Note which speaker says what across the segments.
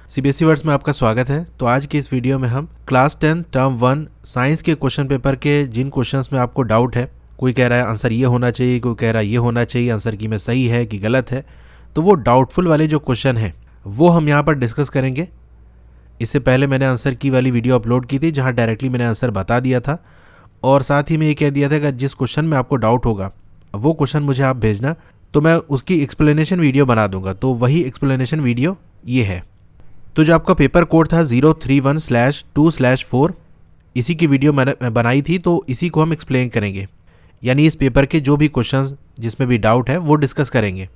Speaker 1: CBSE words में आपका स्वागत है। तो आज की इस वीडियो में हम क्लास 10 टर्म 1 साइंस के क्वेश्चन पेपर के जिन क्वेश्चंस में आपको डाउट है, कोई कह रहा है आंसर ये होना चाहिए, कोई कह रहा है ये होना चाहिए, आंसर की में सही है कि गलत है, तो वो डाउटफुल वाले जो क्वेश्चन हैं वो हम यहाँ पर डिस्कस करेंगे। इससे पहले मैंने आंसर की वाली वीडियो अपलोड की थी जहाँ डायरेक्टली मैंने आंसर बता दिया था और साथ ही में ये कह दिया था कि जिस क्वेश्चन में आपको डाउट होगा वो क्वेश्चन मुझे आप भेजना, तो मैं उसकी एक्सप्लेनेशन वीडियो बना दूंगा। तो वही एक्सप्लेनेशन वीडियो ये है। तो जो आपका पेपर कोड था 031/2/4, इसी की वीडियो मैंने बनाई थी, तो इसी को हम एक्सप्लेन करेंगे, यानी इस पेपर के जो भी क्वेश्चंस जिसमें भी डाउट है वो डिस्कस करेंगे।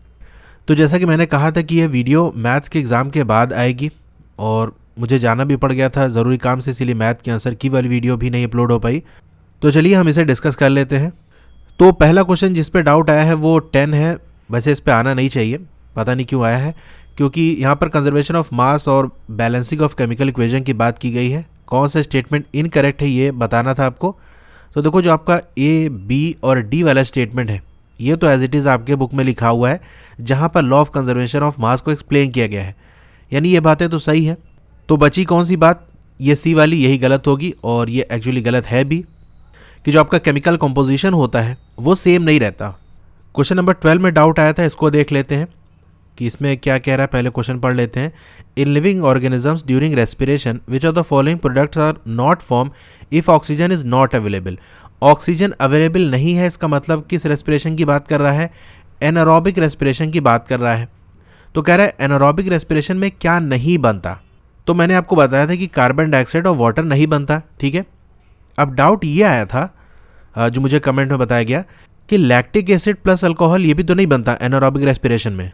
Speaker 1: तो जैसा कि मैंने कहा था कि यह वीडियो मैथ्स के एग्ज़ाम के बाद आएगी और मुझे जाना भी पड़ गया था ज़रूरी काम से, इसीलिए मैथ के आंसर की वाली वीडियो भी नहीं अपलोड हो पाई। तो चलिए हम इसे डिस्कस कर लेते हैं। तो पहला क्वेश्चन जिस पे डाउट आया है वो 10 है। वैसे इस पे आना नहीं चाहिए, पता नहीं क्यों आया है, क्योंकि यहाँ पर कंजर्वेशन ऑफ मास और बैलेंसिंग ऑफ केमिकल इक्वेशन की बात की गई है। कौन सा स्टेटमेंट इनकरेक्ट है ये बताना था आपको। तो देखो, जो आपका ए, बी और डी वाला स्टेटमेंट है ये तो एज इट इज़ आपके बुक में लिखा हुआ है, जहाँ पर law of conservation of mass को एक्सप्लेन किया गया है, यानी ये बातें तो सही है। तो बची कौन सी बात, ये सी वाली, यही गलत होगी और ये एक्चुअली गलत है भी, कि जो आपका केमिकल कंपोजिशन होता है वो सेम नहीं रहता। क्वेश्चन नंबर 12 में डाउट आया था, इसको देख लेते हैं कि इसमें क्या कह रहा है। पहले क्वेश्चन पढ़ लेते हैं। In living organisms during respiration which of the following products are not form if oxygen is not available. Oxygen available नहीं है, इसका मतलब किस रेस्पिरेशन की बात कर रहा है? एनारोबिक रेस्पिरेशन की बात कर रहा है। तो कह रहा है एनारोबिक रेस्पिरेशन में क्या नहीं बनता। तो मैंने आपको बताया था कि कार्बन डाइऑक्साइड और वाटर नहीं बनता, ठीक है। अब डाउट ये आया था जो मुझे कमेंट में बताया गया कि लैक्टिक एसिड प्लस अल्कोहल ये भी तो नहीं बनता एनारोबिक रेस्पिरेशन में,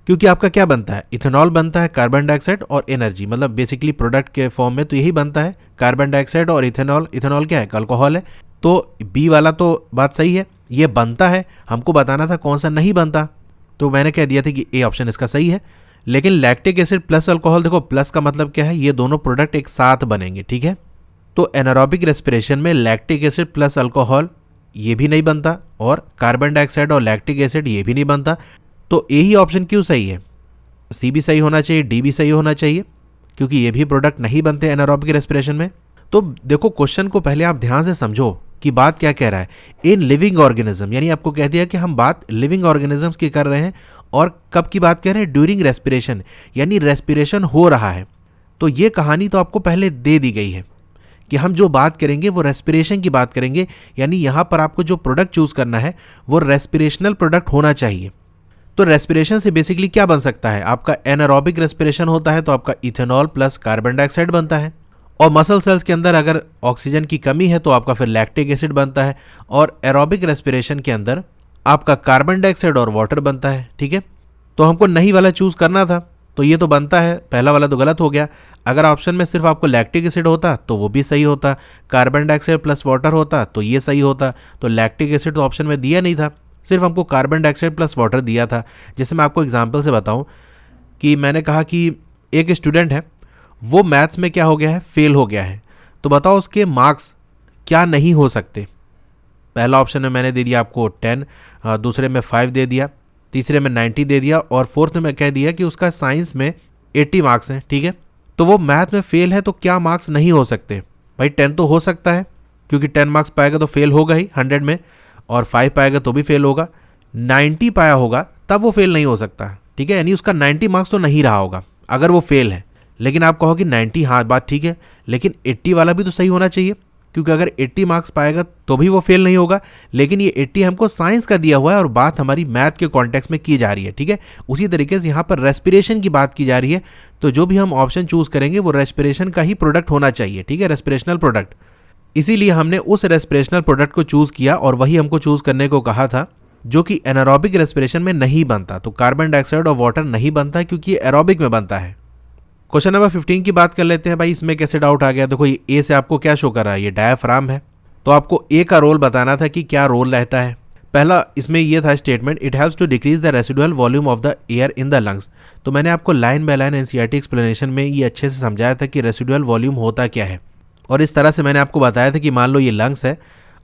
Speaker 1: क्योंकि आपका क्या बनता है? इथेनॉल बनता है, कार्बन डाइऑक्साइड और एनर्जी, मतलब बेसिकली प्रोडक्ट के फॉर्म में तो यही बनता है, कार्बन डाइऑक्साइड और इथेनॉल। इथेनॉल क्या है? अल्कोहल है। तो बी वाला तो बात सही है, ये बनता है। हमको बताना था कौन सा नहीं बनता, तो मैंने कह दिया था कि ए ऑप्शन इसका सही है। लेकिन लैक्टिक एसिड प्लस अल्कोहल, देखो प्लस का मतलब क्या है? ये दोनों प्रोडक्ट एक साथ बनेंगे, ठीक है। तो एनारोबिक रेस्पिरेशन में लैक्टिक एसिड प्लस अल्कोहल ये भी नहीं बनता और कार्बन डाइऑक्साइड और लैक्टिक एसिड ये भी नहीं बनता। तो ए ही ऑप्शन क्यों सही है? सी भी सही होना चाहिए, डी भी सही होना चाहिए, क्योंकि ये भी प्रोडक्ट नहीं बनते एनारोबिक रेस्पिरेशन में। तो देखो, क्वेश्चन को पहले आप ध्यान से समझो कि बात क्या कह रहा है। इन लिविंग ऑर्गेनिज्म, यानी आपको कह दिया कि हम बात लिविंग ऑर्गेनिजम्स की कर रहे हैं और कब की बात कर रहे हैं? ड्यूरिंग रेस्पिरेशन, यानी रेस्पिरेशन हो रहा है। तो ये कहानी तो आपको पहले दे दी गई है कि हम जो बात करेंगे वो रेस्पिरेशन की बात करेंगे, यानी यहाँ पर आपको जो प्रोडक्ट चूज करना है वो रेस्पिरेशनल प्रोडक्ट होना चाहिए। तो रेस्पिरेशन से बेसिकली क्या बन सकता है? आपका एनारोबिक रेस्पिरेशन होता है तो आपका इथेनॉल प्लस कार्बन डाइऑक्साइड बनता है, और मसल सेल्स के अंदर अगर ऑक्सीजन की कमी है तो आपका फिर लैक्टिक एसिड बनता है, और एरोबिक रेस्पिरेशन के अंदर आपका कार्बन डाइऑक्साइड और वाटर बनता है, ठीक है। तो हमको नहीं वाला चूज करना था, तो ये तो बनता है, पहला वाला तो गलत हो गया। अगर ऑप्शन में सिर्फ आपको लैक्टिक एसिड होता तो वो भी सही होता, कार्बन डाइऑक्साइड प्लस वाटर होता तो ये सही होता। तो लैक्टिक एसिड तो ऑप्शन में दिया नहीं था, सिर्फ हमको कार्बन डाइऑक्साइड प्लस वाटर दिया था। जैसे मैं आपको एग्जांपल से बताऊं कि मैंने कहा कि एक स्टूडेंट है, वो मैथ्स में क्या हो गया है? फेल हो गया है। तो बताओ उसके मार्क्स क्या नहीं हो सकते? पहला ऑप्शन में मैंने दे दिया आपको 10, दूसरे में 5 दे दिया, तीसरे में 90 दे दिया, और फोर्थ में मैं कह दिया कि उसका साइंस में 80 मार्क्स हैं, ठीक है। तो वो मैथ में फेल है, तो क्या मार्क्स नहीं हो सकते? भाई 10 तो हो सकता है, क्योंकि 10 मार्क्स पाएगा तो फेल होगा ही 100 में, और 5 पाएगा तो भी फेल होगा। 90 पाया होगा तब वो फेल नहीं हो सकता, ठीक है। यानी उसका 90 मार्क्स तो नहीं रहा होगा अगर वो फेल है। लेकिन आप कहो कि 90, हाँ बात ठीक है, लेकिन 80 वाला भी तो सही होना चाहिए, क्योंकि अगर 80 मार्क्स पाएगा तो भी वो फेल नहीं होगा। लेकिन ये 80 हमको साइंस का दिया हुआ है और बात हमारी मैथ के कॉन्टेक्स्ट में की जा रही है, ठीक है। उसी तरीके से यहाँ पर रेस्पिरेशन की बात की जा रही है, तो जो भी हम ऑप्शन चूज करेंगे वो रेस्पिरेशन का ही प्रोडक्ट होना चाहिए, ठीक है, रेस्पिरेशनल प्रोडक्ट। इसीलिए हमने उस रेस्पिरेशनल प्रोडक्ट को चूज किया और वही हमको चूज करने को कहा था जो कि एनारोबिक रेस्पिरेशन में नहीं बनता। तो कार्बन डाइऑक्साइड और वाटर नहीं बनता क्योंकि ये एरोबिक में बनता है। क्वेश्चन नंबर 15 की बात कर लेते हैं। भाई इसमें कैसे डाउट आ गया? देखो, ये ए से आपको क्या शो कर रहा है? ये डायाफ्राम है, तो आपको ए का रोल बताना था कि क्या रोल रहता है। पहला इसमें ये था statement, it helps to decrease the residual volume of the air in the lungs. तो मैंने आपको line by line NCERT explanation में ये अच्छे से समझाया था कि रेसिडुअल वॉल्यूम होता क्या है, और इस तरह से मैंने आपको बताया था कि मान लो ये लंग्स है,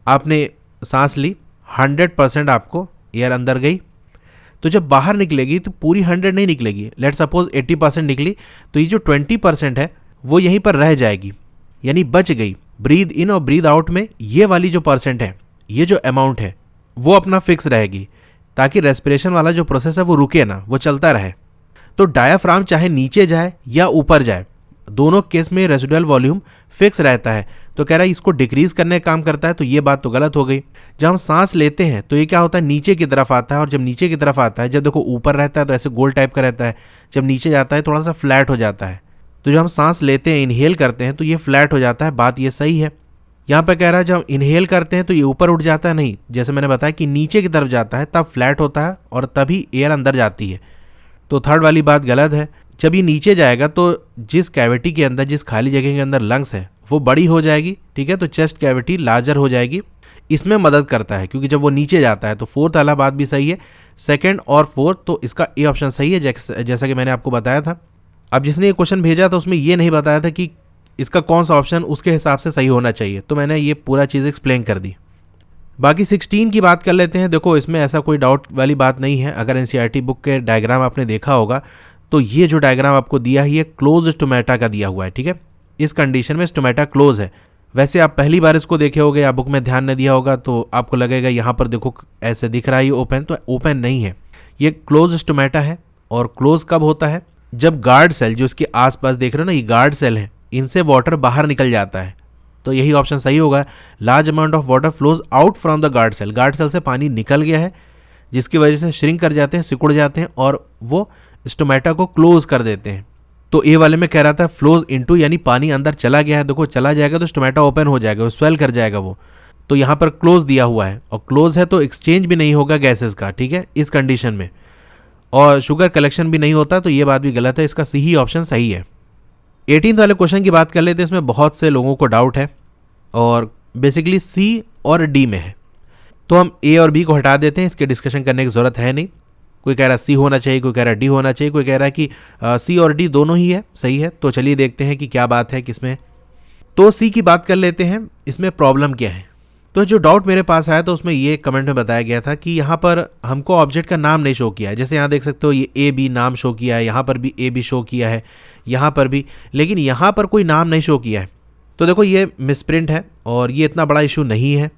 Speaker 1: आपने सांस ली, 100% आपको एयर अंदर गई, तो जब बाहर निकलेगी तो पूरी 100 नहीं निकलेगी, लेट सपोज 80% निकली, तो ये जो 20% है वो यहीं पर रह जाएगी, यानी बच गई। ब्रीद इन और ब्रीद आउट में ये वाली जो परसेंट है, ये जो अमाउंट है वो अपना फिक्स रहेगी, ताकि रेस्पिरेशन वाला जो प्रोसेस है वो रुके ना, वो चलता रहे। तो डायाफ्राम चाहे नीचे जाए या ऊपर जाए, दोनों केस में रेसिडुअल वॉल्यूम फिक्स रहता है। तो कह रहा है इसको डिक्रीज करने का काम करता है, तो ये बात तो गलत हो गई। जब हम सांस लेते हैं तो ये क्या होता है, नीचे की तरफ आता है, और जब नीचे की तरफ आता है, जब देखो ऊपर रहता है तो ऐसे गोल टाइप का रहता है, जब नीचे जाता है थोड़ा सा फ्लैट हो जाता है। तो जब हम सांस लेते हैं, इनहेल करते हैं, तो ये फ्लैट हो जाता है, बात ये सही है। यहाँ पे कह रहा है जब इनहेल करते हैं तो ये ऊपर उठ जाता है, नहीं, जैसे मैंने बताया कि नीचे की तरफ जाता है, तब फ्लैट होता है और तभी एयर अंदर जाती है। तो थर्ड वाली बात गलत है। जब ये नीचे जाएगा तो जिस कैविटी के अंदर, जिस खाली जगह के अंदर लंग्स है वो बड़ी हो जाएगी, ठीक है, तो चेस्ट कैविटी लार्जर हो जाएगी, इसमें मदद करता है, क्योंकि जब वो नीचे जाता है। तो फोर्थ वाला बात भी सही है, सेकंड और फोर्थ, तो इसका ए ऑप्शन सही है, जैसा कि मैंने आपको बताया था। अब जिसने ये क्वेश्चन भेजा था उसमें ये नहीं बताया था कि इसका कौन सा ऑप्शन उसके हिसाब से सही होना चाहिए, तो मैंने ये पूरा चीज़ एक्सप्लेन कर दी। बाकी 16 की बात कर लेते हैं। देखो इसमें ऐसा कोई डाउट वाली बात नहीं है। अगर एनसीईआरटी बुक के डायग्राम आपने देखा होगा तो ये जो डायग्राम आपको दिया है ये क्लोज स्टोमेटा का दिया हुआ है, ठीक है। इस कंडीशन में स्टोमेटा क्लोज है। वैसे आप पहली बार इसको देखे होगे या बुक में ध्यान न दिया होगा तो आपको लगेगा यहाँ पर देखो ऐसे दिख रहा है ये ओपन, तो ओपन नहीं है, ये क्लोज स्टोमेटा है। और क्लोज कब होता है, जब गार्ड सेल जो इसके आसपास देख रहे हो ना, ये गार्ड सेल है, इनसे वाटर बाहर निकल जाता है। तो यही ऑप्शन सही होगा। Large amount of water flows out from the guard cell, guard cell से पानी निकल गया है, जिसकी वजह से श्रिंक कर जाते हैं, सिकुड़ जाते हैं और वो स्टोमेटा को क्लोज कर देते हैं। तो ए वाले में कह रहा था फ्लोज इनटू, यानी पानी अंदर चला गया है। देखो चला जाएगा तो स्टोमेटा ओपन हो जाएगा, वो स्वेल कर जाएगा वो। तो यहाँ पर क्लोज दिया हुआ है, और क्लोज है तो एक्सचेंज भी नहीं होगा गैसेस का, ठीक है, इस कंडीशन में, और शुगर कलेक्शन भी नहीं होता, तो ये बात भी गलत है। इसका सी ही ऑप्शन सही है। 18 वाले क्वेश्चन की बात कर लेते हैं। इसमें बहुत से लोगों को डाउट है और बेसिकली सी और डी में है, तो हम ए और बी को हटा देते हैं, इसके डिस्कशन करने की ज़रूरत है नहीं। कोई कह रहा है सी होना चाहिए, कोई कह रहा है डी होना चाहिए, कोई कह रहा है कि सी और डी दोनों ही है, सही है। तो चलिए देखते हैं कि क्या बात है किसमें। तो सी की बात कर लेते हैं, इसमें प्रॉब्लम क्या है। तो जो डाउट मेरे पास आया तो उसमें ये कमेंट में बताया गया था कि यहाँ पर हमको ऑब्जेक्ट का नाम नहीं शो किया है। जैसे यहाँ देख सकते हो ये ए बी नाम शो किया है, यहाँ पर भी ए बी शो किया है, यहाँ पर भी, लेकिन यहाँ पर कोई नाम नहीं शो किया है। तो देखो ये मिसप्रिंट है और ये इतना बड़ा इशू नहीं है।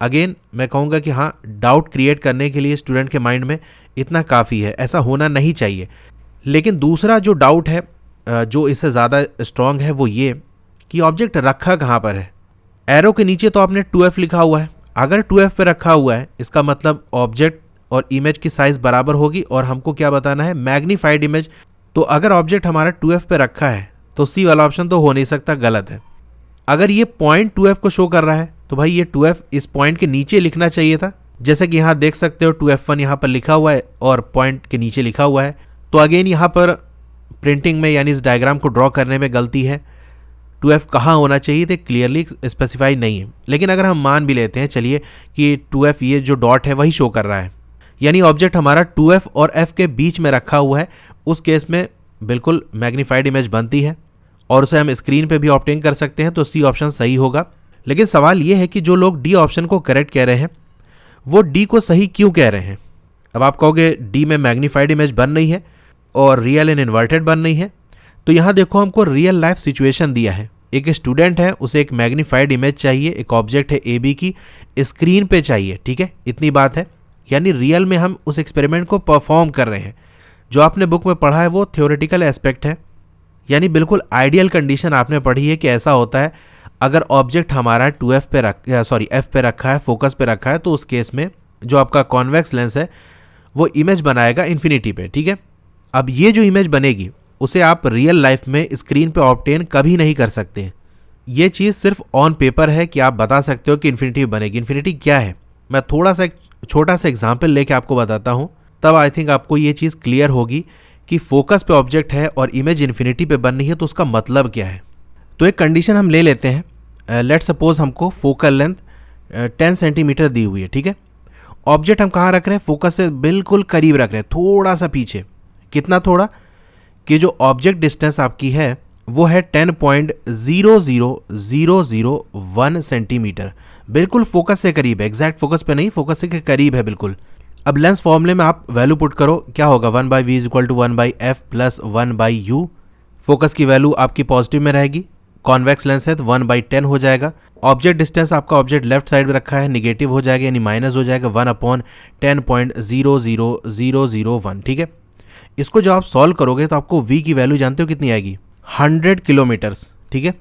Speaker 1: अगेन मैं कहूँगा कि हाँ, डाउट क्रिएट करने के लिए स्टूडेंट के माइंड में इतना काफ़ी है, ऐसा होना नहीं चाहिए। लेकिन दूसरा जो डाउट है जो इससे ज़्यादा स्ट्रॉन्ग है वो ये कि ऑब्जेक्ट रखा कहाँ पर है। एरो के नीचे तो आपने 2F लिखा हुआ है, अगर 2F पे रखा हुआ है इसका मतलब ऑब्जेक्ट और इमेज की साइज़ बराबर होगी, और हमको क्या बताना है, मैग्नीफाइड इमेज। तो अगर ऑब्जेक्ट हमारा 2F पे रखा है तो सी वाला ऑप्शन तो हो नहीं सकता, गलत है। अगर ये पॉइंट 2F को शो कर रहा है तो भाई ये 2F इस पॉइंट के नीचे लिखना चाहिए था, जैसे कि यहाँ देख सकते हो 2F1 यहाँ पर लिखा हुआ है और पॉइंट के नीचे लिखा हुआ है। तो अगेन यहाँ पर प्रिंटिंग में यानी इस डायग्राम को ड्रॉ करने में गलती है। 2F कहाँ होना चाहिए थे क्लियरली स्पेसिफाई नहीं है। लेकिन अगर हम मान भी लेते हैं चलिए कि 2F ये जो डॉट है वही शो कर रहा है, यानी ऑब्जेक्ट हमारा 2F और F के बीच में रखा हुआ है, उस केस में बिल्कुल मैग्नीफाइड इमेज बनती है और उसे हम स्क्रीन पे भी ऑब्टेन कर सकते हैं, तो सी ऑप्शन सही होगा। लेकिन सवाल ये है कि जो लोग डी ऑप्शन को करेक्ट कह रहे हैं वो डी को सही क्यों कह रहे हैं। अब आप कहोगे डी में मैग्नीफाइड इमेज बन रही है और रियल एंड इन्वर्टेड बन रही है। तो यहाँ देखो हमको रियल लाइफ सिचुएशन दिया है, एक स्टूडेंट है, उसे एक मैग्नीफाइड इमेज चाहिए, एक ऑब्जेक्ट है ए बी की, स्क्रीन पे चाहिए, ठीक है, इतनी बात है। यानी रियल में हम उस एक्सपेरिमेंट को परफॉर्म कर रहे हैं। जो आपने बुक में पढ़ा है वो थ्योरेटिकल एस्पेक्ट है, यानी बिल्कुल आइडियल कंडीशन आपने पढ़ी है कि ऐसा होता है अगर ऑब्जेक्ट हमारा 2F पे F पे रखा है, फोकस पे रखा है, तो उस केस में जो आपका कॉन्वेक्स लेंस है वो इमेज बनाएगा इन्फिनिटी पे, ठीक है। अब ये जो इमेज बनेगी उसे आप रियल लाइफ में स्क्रीन पे ऑब्टेन कभी नहीं कर सकते। ये चीज़ सिर्फ ऑन पेपर है कि आप बता सकते हो कि इन्फिनिटी बनेगी। इन्फिनिटी क्या है, मैं थोड़ा सा एक छोटा सा एग्जाम्पल लेके आपको बताता हूँ, तब आई थिंक आपको ये चीज़ क्लियर होगी कि फोकस पे ऑब्जेक्ट है और इमेज इन्फिनिटी पे बन रही है तो उसका मतलब क्या है। तो एक कंडीशन हम ले लेते हैं, लेट सपोज हमको फोकल लेंथ 10 सेंटीमीटर दी हुई है, ठीक है। ऑब्जेक्ट हम कहाँ रख रहे हैं, फोकस से बिल्कुल करीब रख रहे हैं, थोड़ा सा पीछे। कितना थोड़ा, कि जो ऑब्जेक्ट डिस्टेंस आपकी है वो है 10.00001 सेंटीमीटर, बिल्कुल फोकस से करीब है, एग्जैक्ट फोकस पे नहीं, फोकस से करीब है बिल्कुल। अब लेंस फॉर्मूले में आप वैल्यू पुट करो, क्या होगा 1/v is equal to 1/f plus 1/u। Focus की वैल्यू आपकी पॉजिटिव में रहेगी, कॉन्वेक्स लेंस है तो 1/10 हो जाएगा। ऑब्जेक्ट डिस्टेंस आपका ऑब्जेक्ट लेफ्ट साइड में रखा है, निगेटिव हो जाएगा यानी माइनस हो जाएगा 1/10.00001। ठीक है, इसको जब आप सॉल्व करोगे तो आपको v की वैल्यू जानते हो कितनी आएगी, 100 किलोमीटर्स। ठीक है,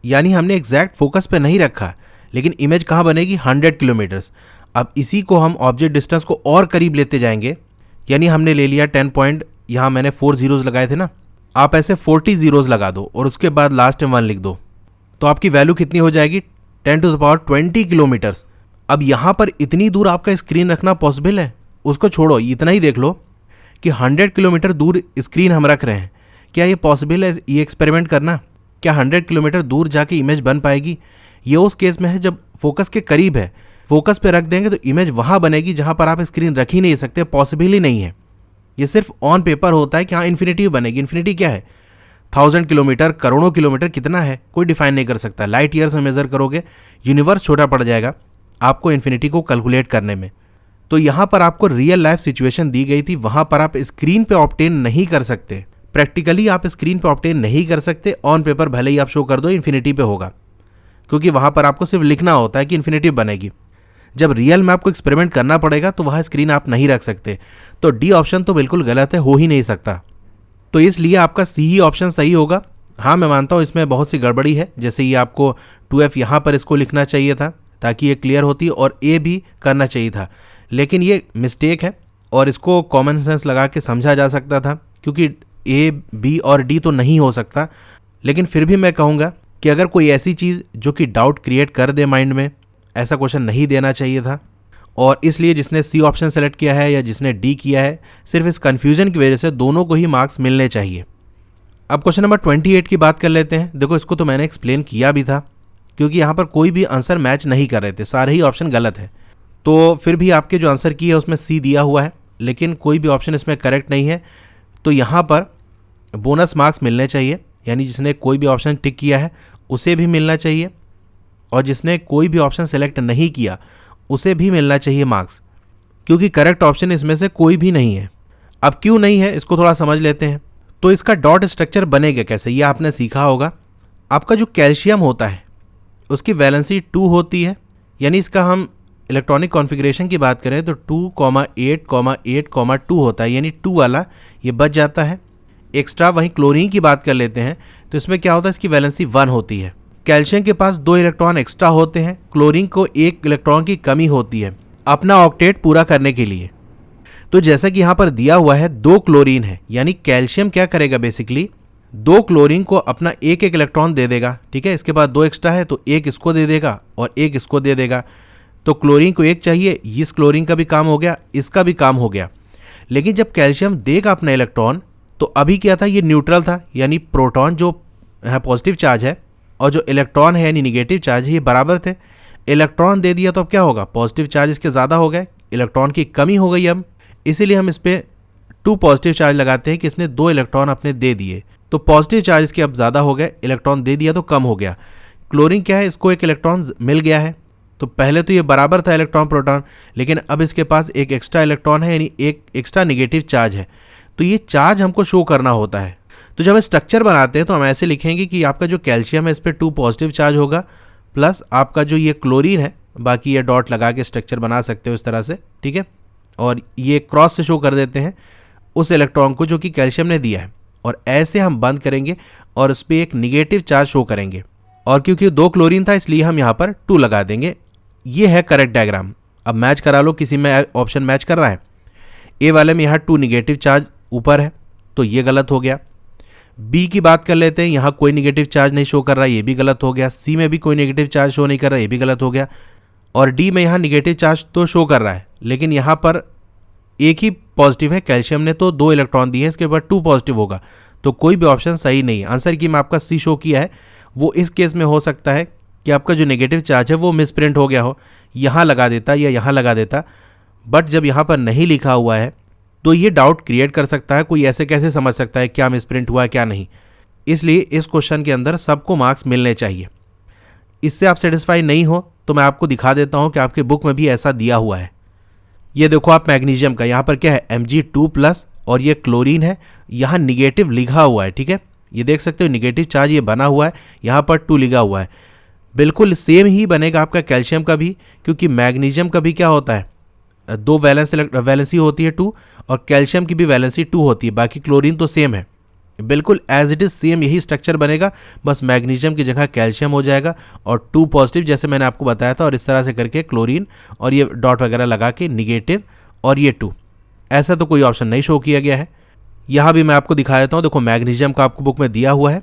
Speaker 1: यानी हमने एग्जैक्ट फोकस पे नहीं रखा, लेकिन इमेज कहाँ बनेगी, 100 किलोमीटर्स। अब इसी को हम ऑब्जेक्ट डिस्टेंस को और करीब लेते जाएंगे, यानी हमने ले लिया 10 पॉइंट, यहाँ मैंने 4 जीरोज लगाए थे ना, आप ऐसे 40 जीरोज लगा दो और उसके बाद लास्ट में 1 लिख दो, तो आपकी वैल्यू कितनी हो जाएगी, 10⁻20 किलोमीटर्स। अब यहाँ पर इतनी दूर आपका स्क्रीन रखना पॉसिबल है, उसको छोड़ो, इतना ही देख लो कि 100 किलोमीटर दूर स्क्रीन हम रख रहे हैं, क्या ये पॉसिबल है ये एक्सपेरिमेंट करना? क्या 100 किलोमीटर दूर जाके इमेज बन पाएगी? ये उस केस में है जब फोकस के करीब है, फोकस पे रख देंगे तो इमेज वहाँ बनेगी जहाँ पर आप स्क्रीन रख ही नहीं सकते, पॉसिबल ही नहीं है। ये सिर्फ ऑन पेपर होता है कि हाँ इन्फिनिटी बनेगी। इन्फिनिटी क्या है, 1000 किलोमीटर, करोड़ों किलोमीटर कितना है कोई डिफाइन नहीं कर सकता। लाइट ईयर्स में मेजर करोगे, यूनिवर्स छोटा पड़ जाएगा आपको इन्फिनिटी को कैलकुलेट करने में। तो यहाँ पर आपको रियल लाइफ सिचुएशन दी गई थी, वहाँ पर आप स्क्रीन पे ऑब्टेन नहीं कर सकते, प्रैक्टिकली आप स्क्रीन पे ऑब्टेन नहीं कर सकते। ऑन पेपर भले ही आप शो कर दो इन्फिनिटी पे होगा, क्योंकि वहाँ पर आपको सिर्फ लिखना होता है कि इन्फिनिटी बनेगी। जब रियल में आपको एक्सपेरिमेंट करना पड़ेगा तो वहाँ स्क्रीन आप नहीं रख सकते। तो डी ऑप्शन तो बिल्कुल गलत है, हो ही नहीं सकता। तो इसलिए आपका सी ही ऑप्शन सही होगा। हाँ मैं मानता हूँ इसमें बहुत सी गड़बड़ी है, जैसे ये आपको 2f यहाँ पर इसको लिखना चाहिए था ताकि ये क्लियर होती, और ए भी करना चाहिए था, लेकिन ये मिस्टेक है और इसको कॉमन सेंस लगा के समझा जा सकता था, क्योंकि ए बी और डी तो नहीं हो सकता। लेकिन फिर भी मैं कहूँगा कि अगर कोई ऐसी चीज़ जो कि डाउट क्रिएट कर दे माइंड में, ऐसा क्वेश्चन नहीं देना चाहिए था। और इसलिए जिसने सी ऑप्शन सेलेक्ट किया है या जिसने डी किया है, सिर्फ इस कन्फ्यूजन की वजह से दोनों को ही मार्क्स मिलने चाहिए। अब क्वेश्चन नंबर 28 की बात कर लेते हैं। देखो इसको तो मैंने एक्सप्लेन किया भी था, क्योंकि यहाँ पर कोई भी आंसर मैच नहीं कर रहे थे, सारे ही ऑप्शन गलत है। तो फिर भी आपके जो आंसर की है उसमें सी दिया हुआ है, लेकिन कोई भी ऑप्शन इसमें करेक्ट नहीं है, तो यहाँ पर बोनस मार्क्स मिलने चाहिए। यानी जिसने कोई भी ऑप्शन टिक किया है उसे भी मिलना चाहिए, और जिसने कोई भी ऑप्शन सेलेक्ट नहीं किया उसे भी मिलना चाहिए मार्क्स, क्योंकि करेक्ट ऑप्शन इसमें से कोई भी नहीं है। अब क्यों नहीं है इसको थोड़ा समझ लेते हैं। तो इसका डॉट स्ट्रक्चर बनेगा कैसे, ये आपने सीखा होगा। आपका जो कैल्शियम होता है उसकी वैलेंसी 2 होती है, यानी इसका हम इलेक्ट्रॉनिक कॉन्फ़िगरेशन की बात करें तो 2,8,8,2 होता है, यानी 2 वाला ये बच जाता है एक्स्ट्रा। वहीं क्लोरीन की बात कर लेते हैं तो इसमें क्या होता है, इसकी वैलेंसी 1 होती है। कैल्शियम के पास 2 इलेक्ट्रॉन एक्स्ट्रा होते हैं, क्लोरीन को 1 इलेक्ट्रॉन की कमी होती है अपना ऑक्टेट पूरा करने के लिए। तो जैसा कि यहाँ पर दिया हुआ है 2 क्लोरीन है, यानी कैल्शियम क्या करेगा, बेसिकली 2 क्लोरीन को अपना 1-1 इलेक्ट्रॉन दे देगा। ठीक है, इसके बाद 2 एक्स्ट्रा है तो 1 इसको दे देगा और 1 इसको दे देगा। तो क्लोरीन को 1 चाहिए, इस क्लोरीन का भी काम हो गया, इसका भी काम हो गया। लेकिन जब कैल्शियम देगा अपना इलेक्ट्रॉन, तो अभी क्या था, ये न्यूट्रल था, यानी प्रोटॉन जो है पॉजिटिव चार्ज है और जो इलेक्ट्रॉन है यानी निगेटिव चार्ज है, ये बराबर थे। इलेक्ट्रॉन दे दिया तो अब क्या होगा, पॉजिटिव चार्ज इसके ज़्यादा हो गए, इलेक्ट्रॉन की कमी हो गई। अब इसीलिए हम इस पर 2 पॉजिटिव चार्ज लगाते हैं कि इसने 2 इलेक्ट्रॉन अपने दे दिए, तो पॉजिटिव चार्ज इसके अब ज़्यादा हो गए, इलेक्ट्रॉन दे दिया तो कम हो गया। क्लोरीन क्या है, इसको 1 इलेक्ट्रॉन मिल गया है, तो पहले तो ये बराबर था इलेक्ट्रॉन प्रोटॉन, लेकिन अब इसके पास 1 एक्स्ट्रा इलेक्ट्रॉन है, यानी 1 एक्स्ट्रा निगेटिव चार्ज है। तो ये चार्ज हमको शो करना होता है। तो जब हम स्ट्रक्चर बनाते हैं तो हम ऐसे लिखेंगे कि आपका जो कैल्शियम है इस पर 2 पॉजिटिव चार्ज होगा, प्लस आपका जो ये क्लोरीन है, बाकी ये डॉट लगा के स्ट्रक्चर बना सकते हो इस तरह से। ठीक है, और ये क्रॉस से शो कर देते हैं उस इलेक्ट्रॉन को जो कि कैल्शियम ने दिया है, और ऐसे हम बंद करेंगे और उस पर एक निगेटिव चार्ज शो करेंगे। और क्योंकि 2 क्लोरीन था इसलिए हम यहाँ पर 2 लगा देंगे। ये है करेक्ट डायग्राम। अब मैच करा लो, किसी में ऑप्शन मैच कर रहा है, ए वाले में यहाँ 2 निगेटिव चार्ज ऊपर है तो ये गलत हो गया। बी की बात कर लेते हैं, यहाँ कोई निगेटिव चार्ज नहीं शो कर रहा है, ये भी गलत हो गया। सी में भी कोई निगेटिव चार्ज शो नहीं कर रहा है, ये भी गलत हो गया। और डी में यहाँ निगेटिव चार्ज तो शो कर रहा है, लेकिन यहाँ पर एक ही पॉजिटिव है, कैल्शियम ने तो 2 इलेक्ट्रॉन दिए हैं, इसके बाद 2 पॉजिटिव होगा, तो कोई भी ऑप्शन सही नहीं है। आंसर की मैं आपका सी शो किया है, वो इस केस में हो सकता है कि आपका जो नेगेटिव चार्ज है वो मिसप्रिंट हो गया हो, यहाँ लगा देता या यहाँ लगा देता, बट जब यहाँ पर नहीं लिखा हुआ है तो ये डाउट क्रिएट कर सकता है, कोई ऐसे कैसे समझ सकता है क्या मिसप्रिंट हुआ है क्या नहीं। इसलिए इस क्वेश्चन के अंदर सबको मार्क्स मिलने चाहिए। इससे आप सेटिस्फाई नहीं हो तो मैं आपको दिखा देता हूँ कि आपके बुक में भी ऐसा दिया हुआ है। ये देखो आप मैग्नीशियम का यहाँ पर क्या है Mg2+ और ये क्लोरीन है, यहाँ निगेटिव लिखा हुआ है, ठीक है, ये देख सकते हो निगेटिव चार्ज ये बना हुआ है, यहाँ पर 2 लिखा हुआ है। बिल्कुल सेम ही बनेगा आपका कैल्शियम का भी, क्योंकि मैग्नीशियम का भी क्या होता है 2 वैलेंसी होती है 2, और कैल्शियम की भी वैलेंसी 2 होती है, बाकी क्लोरीन तो सेम है, बिल्कुल एज इट इज सेम यही स्ट्रक्चर बनेगा, बस मैग्नीशियम की जगह कैल्शियम हो जाएगा और 2 पॉजिटिव जैसे मैंने आपको बताया था, और इस तरह से करके क्लोरीन और ये डॉट वगैरह लगा के निगेटिव और ये 2। ऐसा तो कोई ऑप्शन नहीं शो किया गया है। यहाँ भी मैं आपको दिखा देता हूँ, देखो मैग्नीशियम का आपको बुक में दिया हुआ है,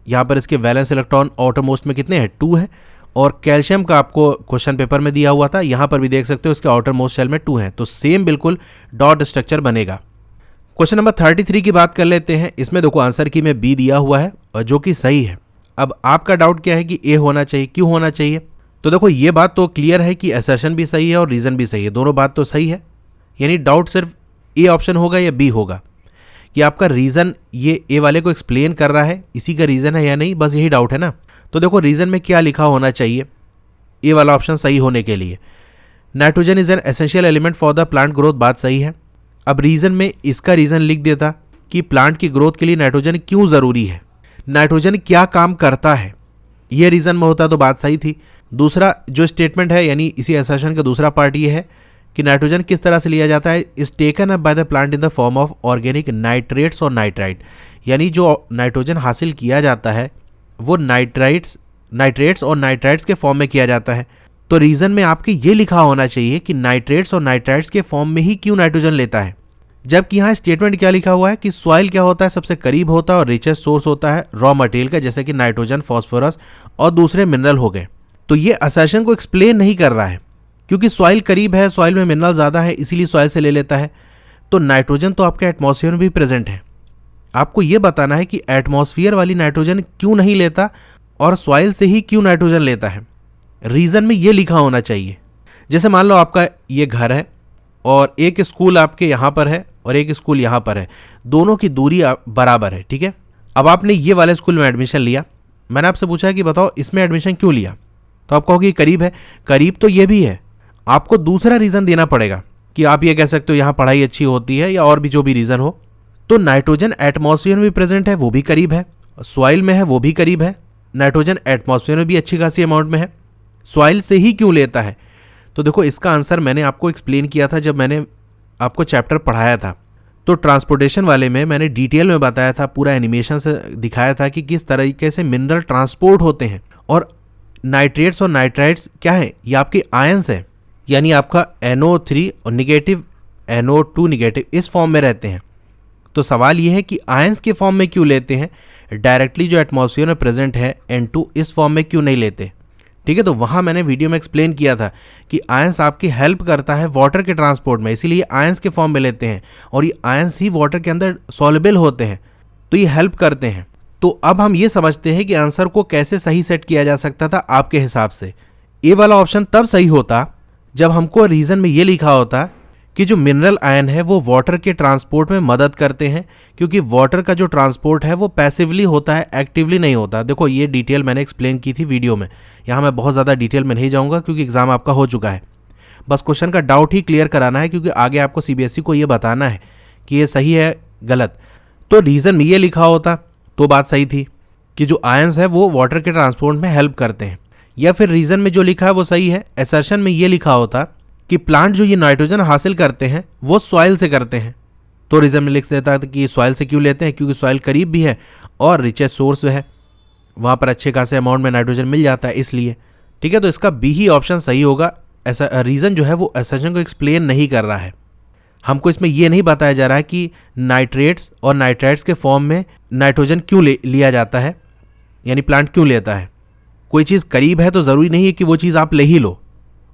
Speaker 1: यहाँ पर इसके वैलेंस इलेक्ट्रॉन आउटरमोस्ट में कितने हैं 2 है, और कैल्शियम का आपको क्वेश्चन पेपर में दिया हुआ था, यहाँ पर भी देख सकते हो इसके आउटरमोस्ट शेल में 2 हैं, तो सेम बिल्कुल डॉट स्ट्रक्चर बनेगा। क्वेश्चन नंबर 33 की बात कर लेते हैं। इसमें देखो आंसर की में बी दिया हुआ है और जो कि सही है। अब आपका डाउट क्या है कि ए होना चाहिए, क्यों होना चाहिए? तो देखो ये बात तो क्लियर है कि असर्शन भी सही है और रीज़न भी सही है, दोनों बात तो सही है, यानी डाउट सिर्फ ए ऑप्शन होगा या बी होगा, कि आपका रीज़न ये ए वाले को एक्सप्लेन कर रहा है, इसी का रीज़न है या नहीं, बस यही डाउट है ना। तो देखो रीज़न में क्या लिखा होना चाहिए ए वाला ऑप्शन सही होने के लिए। Nitrogen is an essential element for the plant growth, बात सही है। अब रीज़न में इसका रीज़न लिख देता कि प्लांट की ग्रोथ के लिए नाइट्रोजन क्यों ज़रूरी है, नाइट्रोजन क्या काम करता है, ये रीज़न में होता तो बात सही थी। दूसरा जो स्टेटमेंट है यानी इसी असर्शन का दूसरा पार्ट ये है कि नाइट्रोजन किस तरह से लिया जाता है, is taken up by the plant in the form of organic nitrates और नाइट्राइट, यानी जो नाइट्रोजन हासिल किया जाता है वो नाइट्रेट्स और नाइट्राइट्स के फॉर्म में किया जाता है। तो रीज़न में आपके ये लिखा होना चाहिए कि नाइट्रेट्स और नाइट्राइट्स के फॉर्म में ही क्यों नाइट्रोजन लेता है, जबकि यहाँ स्टेटमेंट क्या लिखा हुआ है कि सॉइल क्या होता है, सबसे करीब होता है और रिचेस्ट सोर्स होता है रॉ मटेरियल का, जैसे कि नाइट्रोजन, फॉस्फोरस और दूसरे मिनरल हो गए। तो ये असर्शन को एक्सप्लेन नहीं कर रहा है, क्योंकि सॉइल करीब है, सॉइल में मिनरल ज़्यादा है, इसीलिए सॉइल से ले लेता है। तो नाइट्रोजन तो आपके एटमॉस्फेयर में भी प्रेजेंट है, आपको ये बताना है कि एटमॉस्फेयर वाली नाइट्रोजन क्यों नहीं लेता और सॉइल से ही क्यों नाइट्रोजन लेता है। रीज़न में ये लिखा होना चाहिए। जैसे मान लो आपका ये घर है और एक स्कूल आपके यहाँ पर है और एक स्कूल यहाँ पर है, दोनों की दूरी बराबर है, ठीक है। अब आपने ये वाले स्कूल में एडमिशन लिया, मैंने आपसे पूछा है कि बताओ इसमें एडमिशन क्यों लिया, तो आप कहोगे करीब है, करीब तो ये भी है, आपको दूसरा रीज़न देना पड़ेगा कि आप ये कह सकते हो यहाँ पढ़ाई अच्छी होती है या और भी जो भी रीज़न हो। तो नाइट्रोजन एटमॉस्फेयर में भी प्रेजेंट है, वो भी करीब है, सॉइल में है वो भी करीब है, नाइट्रोजन एटमॉस्फेयर में भी अच्छी खासी अमाउंट में है, सॉइल से ही क्यों लेता है। तो देखो इसका आंसर मैंने आपको एक्सप्लेन किया था जब मैंने आपको चैप्टर पढ़ाया था, तो ट्रांसपोर्टेशन वाले में मैंने डिटेल में बताया था, पूरा एनिमेशन से दिखाया था कि किस तरीके से मिनरल ट्रांसपोर्ट होते हैं। और नाइट्रेट्स और नाइट्राइट्स क्या है, ये आपके आयंस हैं, यानी आपका NO3 और निगेटिव NO2 निगेटिव इस फॉर्म में रहते हैं। तो सवाल ये है कि आयंस के फॉर्म में क्यों लेते हैं, डायरेक्टली जो एटमॉस्फेयर में प्रेजेंट है N2 इस फॉर्म में क्यों नहीं लेते, ठीक है। तो वहाँ मैंने वीडियो में एक्सप्लेन किया था कि आयंस आपकी हेल्प करता है वाटर के ट्रांसपोर्ट में, इसीलिए आयंस के फॉर्म में लेते हैं और ये आयंस ही वाटर के अंदर सॉल्युबल होते हैं, तो ये हेल्प करते हैं। तो अब हम ये समझते हैं कि आंसर को कैसे सही सेट किया जा सकता था आपके हिसाब से। ए वाला ऑप्शन तब सही होता जब हमको रीज़न में ये लिखा होता कि जो मिनरल आयन है वो वाटर के ट्रांसपोर्ट में मदद करते हैं, क्योंकि वाटर का जो ट्रांसपोर्ट है वो पैसिवली होता है, एक्टिवली नहीं होता। देखो ये डिटेल मैंने एक्सप्लेन की थी वीडियो में, यहाँ मैं बहुत ज़्यादा डिटेल में नहीं जाऊँगा क्योंकि एग्ज़ाम आपका हो चुका है। बस क्वेश्चन का डाउट ही क्लियर कराना है, क्योंकि आगे आपको CBSE को ये बताना है कि ये सही है गलत। तो रीज़न में ये लिखा होता तो बात सही थी कि जो आयंस है वो वाटर के ट्रांसपोर्ट में हेल्प करते हैं, या फिर रीज़न में जो लिखा है वो सही है, असर्शन में ये लिखा होता कि प्लांट जो ये नाइट्रोजन हासिल करते हैं वो सॉइल से करते हैं। तो रीज़न में लिख देता था कि सॉइल से क्यों लेते हैं, क्योंकि सॉइल करीब भी है और रिचेस्ट सोर्स है, वहाँ पर अच्छे खासे अमाउंट में नाइट्रोजन मिल जाता है इसलिए, ठीक है। तो इसका बी ही ऑप्शन सही होगा। ऐसा रीज़न जो है वो असर्शन को एक्सप्लेन नहीं कर रहा है, हमको इसमें ये नहीं बताया जा रहा है कि नाइट्रेट्स और नाइट्राइट्स के फॉर्म में नाइट्रोजन क्यों लिया जाता है, यानी प्लांट क्यों लेता है। कोई चीज़ करीब है तो ज़रूरी नहीं है कि वो चीज़ आप ले ही लो,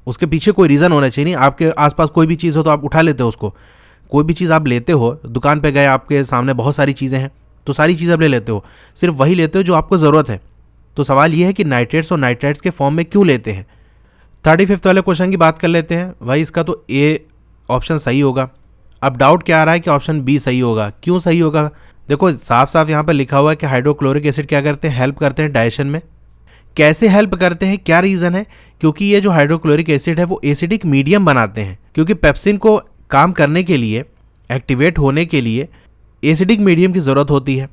Speaker 1: उसके पीछे कोई रीज़न होना चाहिए। नहीं आपके आसपास कोई भी चीज़ हो तो आप उठा लेते हो उसको, कोई भी चीज़ आप लेते हो, दुकान पे गए आपके सामने बहुत सारी चीज़ें हैं तो सारी चीज़ आप ले लेते हो, सिर्फ वही लेते हो जो आपको ज़रूरत है। तो सवाल ये है कि नाइट्रेट्स और नाइट्राइट्स के फॉर्म में क्यों लेते हैं। 35 वाले क्वेश्चन की बात कर लेते हैं। भाई इसका तो ए ऑप्शन सही होगा। अब डाउट क्या आ रहा है कि ऑप्शन बी सही होगा, क्यों सही होगा। देखो साफ साफ यहाँ पर लिखा हुआ है कि हाइड्रोक्लोरिक एसिड क्या करते हैं, हेल्प करते हैं डाइजेशन में। कैसे हेल्प करते हैं, क्या रीज़न है, क्योंकि ये जो हाइड्रोक्लोरिक एसिड है वो एसिडिक मीडियम बनाते हैं, क्योंकि पेप्सिन को काम करने के लिए, एक्टिवेट होने के लिए एसिडिक मीडियम की ज़रूरत होती है।